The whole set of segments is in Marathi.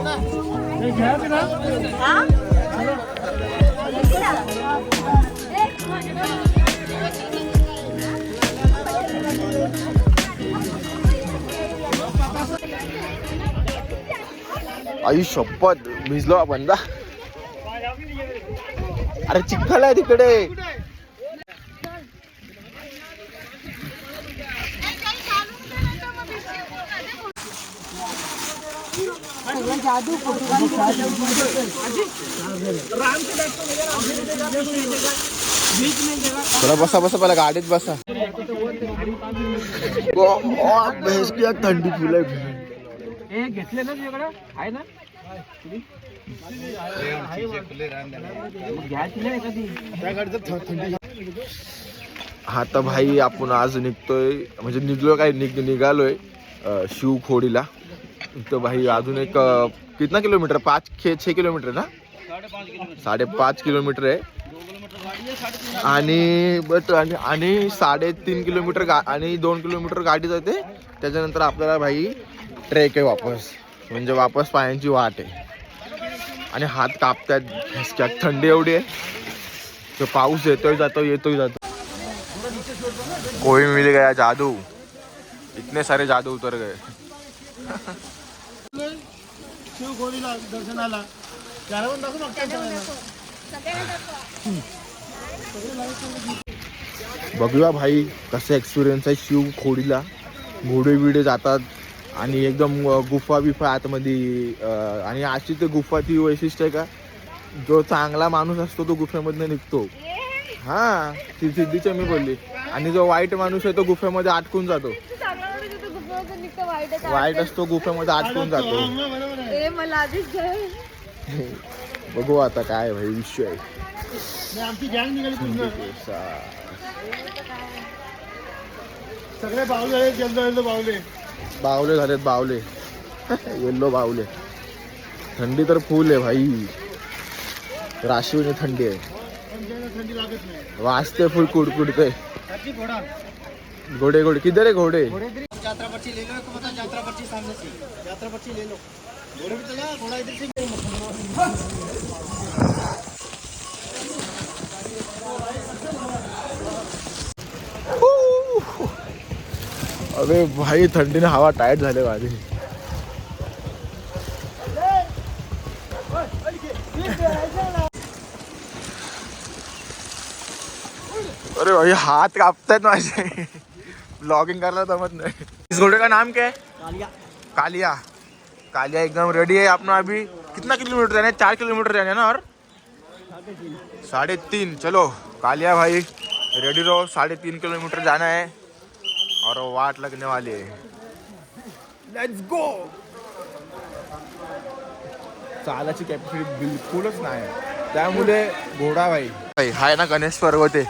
आई शपथ भिजलो आपण दा. अरे चिखल आहे तिकडे. चला बसा बसा पहिला गाडीत बसा. थंडी फुल आहे. घेतले ना तुझ्याकडे आहे ना. हा तर भाई आपण आज निघतोय म्हणजे निघलो काय निघालोय शिवखोडीला. तर भाई अजून एक कितना किलोमीटर 5-6 किलोमीटर ना 5.5 किलोमीटर आहे. आणि बट आणि 3.5 किलोमीटर आणि 2 किलोमीटर गाडी जाते. त्याच्यानंतर आपल्याला भाई ट्रेक आहे वापस. म्हणजे वापस पायांची वाट आहे. आणि हात कापतात. थंडी एवढी आहे. तो पाऊस येतोय जातो. कोई मिल गया जादू. इतने सारे जादू उतर गए. शिवखोडीला दर्शनाला बघूया भाई कसं एक्सपिरियन्स आहे शिवखोडीला. घोडे बिडे जातात आणि एकदम गुफा बिफा आतमध्ये. आणि अशी ते गुफाची वैशिष्ट्य आहे का जो चांगला माणूस असतो तो गुफेमधनं निघतो. हा ती सिद्धीच्या मी बोलली. आणि जो वाईट माणूस आहे तो गुफेमध्ये अटकून जातो. वाईट असतो गुफेमध्ये अटकून जातो. बघू आता काय भाई विषय आहे. आमची गँग निघाली. सगळे बावले बावले झालेत. बावले येल्लो बावले. थंडी तर फुल आहे भाई. राशीवने थंडी आहे. थंडी लागत नाही. वाजते फुल कुडकुडते. घोडे किधर है घोडे. यात्रा पर्ची ले लो. यात्रा पर्ची सामने से. यात्रा पर्ची ले लो. घोड़े पे चला. घोड़ा इधर से. अरे भाई थंडीने हवा टाईट झाले माझी. अरे भाई हाथ कापतायत माझे. ब्लॉगिंग करायला जमत नाही. इस घोड़े का नाम क्या है. कालिया एकदम रेडी है अपना. अभी कितना किलोमीटर जाना है. 4 किलोमीटर जाना है ना. और 3.5. चलो कालिया भाई रेडी रहो. 3.5 किलोमीटर जाना है और वाट लगने वाली है. Let's go. चालाची कॅपॅसिटी बिलकुलच नाही. त्यामुळे घोडा भाई हाय ना गणेश पर्वत आहे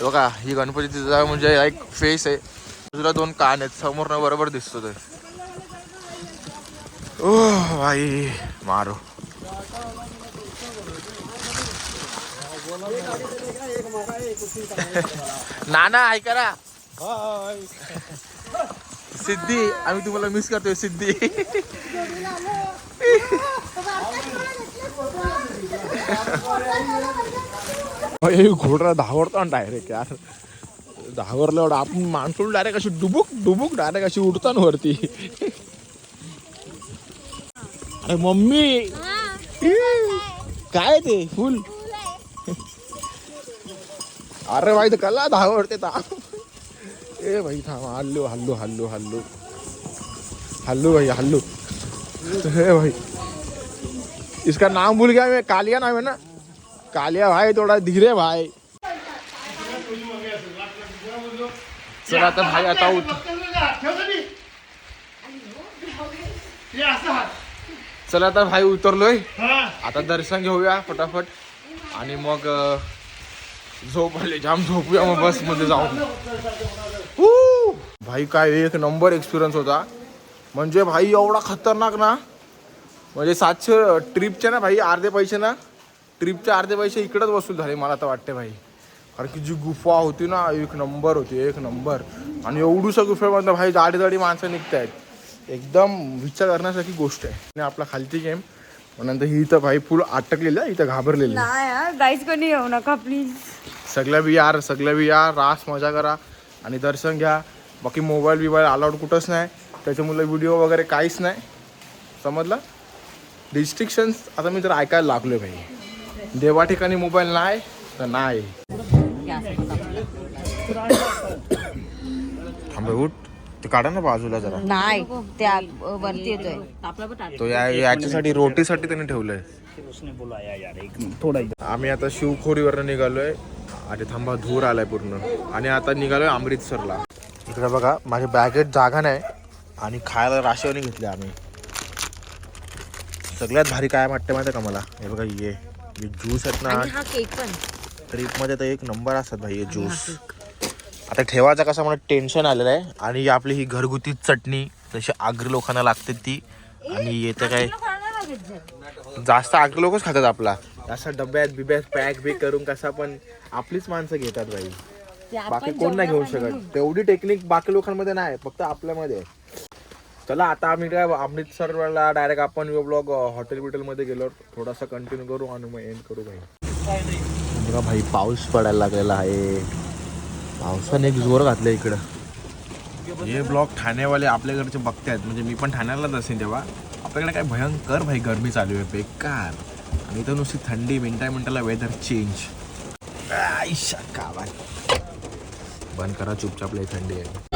बघा. ही गणपतीचा म्हणजे एक फेस आहे. बाजूला 2 कान आहेत. समोरनं बरोबर दिसतो ते. ओ भाई मारो. नाना ऐका ना. सिद्धी आम्ही तुम्हाला मिस करतोय. सिद्धी घोडा धावरतो डायरेक्ट यार. धावरला एवढा आपण माणसून डायरेक्ट अशी डुबुक डायरेक्ट अशी उडतो ना वरती. अरे मम्मी काय ते फुल. अरे भाई कला धावरते. ए भाई थांब. हल्लू भाई हल्लू. हे भाई इसका नाम भूल गया मैं. कालिया नाम है ना. कालिया भाई थोड़ा धीरे भाई. चला आता भाई आता चला आता भाई उतरलोय. आता दर्शन घेऊया फटाफट आणि मग झोप आले. जाम झोपूया मग बस मध्ये जाऊन. भाई काय एक नंबर एक्सपिरियन्स होता. म्हणजे भाई एवढा खतरनाक ना. म्हणजे 700 ट्रिपचे ना भाई अर्धे पैसे ना. ट्रिपचे अर्धे पैसे इकडेच वसूल झाले मला तर वाटते भाई. कारण की जी गुफा होती ना एक नंबर होती. एक नंबर. आणि एवढूशा गुफेमधनं भाई जाडी माणसं निघतायत. एकदम विचार करण्यासारखी गोष्ट आहे. आणि आपला खालची गेम नंतर ही इथं भाई फुल अटकलेलं इथं घाबरलेली. नाही गाईज कोणी येऊ नका प्लीज. सगळं बी यार रास मजा करा आणि दर्शन घ्या. बाकी मोबाईल अलाउड कुठंच नाही, त्याच्यामुळे व्हिडिओ वगैरे काहीच नाही, समजलं. रिस्ट्रिक्शन्स आता मी जर ऐकायला लागलो भाई. देवा ठिकाणी मोबाईल नाही तर नाही. थांबे उठ, ते काढा ना बाजूला जरा. नाही त्या वरती येतोय तो याच्यासाठी रोटीसाठी त्याने ठेवलंय. आम्ही आता शिवखोरीवरनं निघालोय. अरे थांबा, धूर आलाय पूर्ण. आणि आता निघालोय अमृतसरला. इकडे बघा माझ्या बॅगेत जागा नाही आणि खायला राशेवणी घेतले आम्ही. सगळ्यात भारी काय वाटतं माहिती का मला, हे बघा ये ज्यूस आहेत ना. हा केक पण ट्रीपमध्ये तर एक नंबर असतात भाई हे ज्यूस. आता ठेवायचा कसा मला टेन्शन आलेलं आहे. आणि आपली ही घरगुती चटणी जशी आगरी लोकांना लागते ती. आणि येतं काय जास्त आगरी लोकच खातात आपला. असा डब्यात बिब्यात पॅक बिक करून कसा पण आपलीच माणसं घेतात भाई. बाकी कोण नाही घेऊ शकत. तेवढी टेक्निक बाकी लोकांमध्ये नाही, फक्त आपल्यामध्ये. चला आता आम्ही काय अमृतसरला डायरेक्ट आपण ब्लॉग हॉटेल बिटेलमध्ये गेलो थोडासा कंटिन्यू करू आणि मग एंड करू भाई. बघा भाई पाऊस पडायला लागलेला आहे. पावसाने एक जोर घातलं इकडं. हे ब्लॉग ठाण्यावाले आपल्याकडचे बघतायत, म्हणजे मी पण ठाण्यालाच असेल तेव्हा. आपल्याकडे काय भयंकर भाई गरमी चालू आहे, बेकार. आणि इथं नुसती थंडी, मिनिटाला वेदर चेंज. आईशा का बाय, बंद करा चुपचाप, लय थंडी आहे.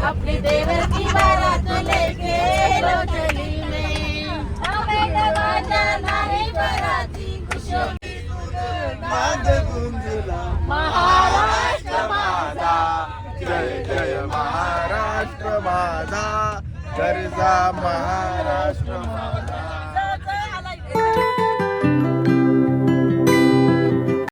अपनी देवर की बारात लेके लो चली मैं, हमें नवाजा नारी बराती खुशियों की महाराष्ट्र माझा, जय जय महाराष्ट्र माझा, गरजा महाराष्ट्र माझा.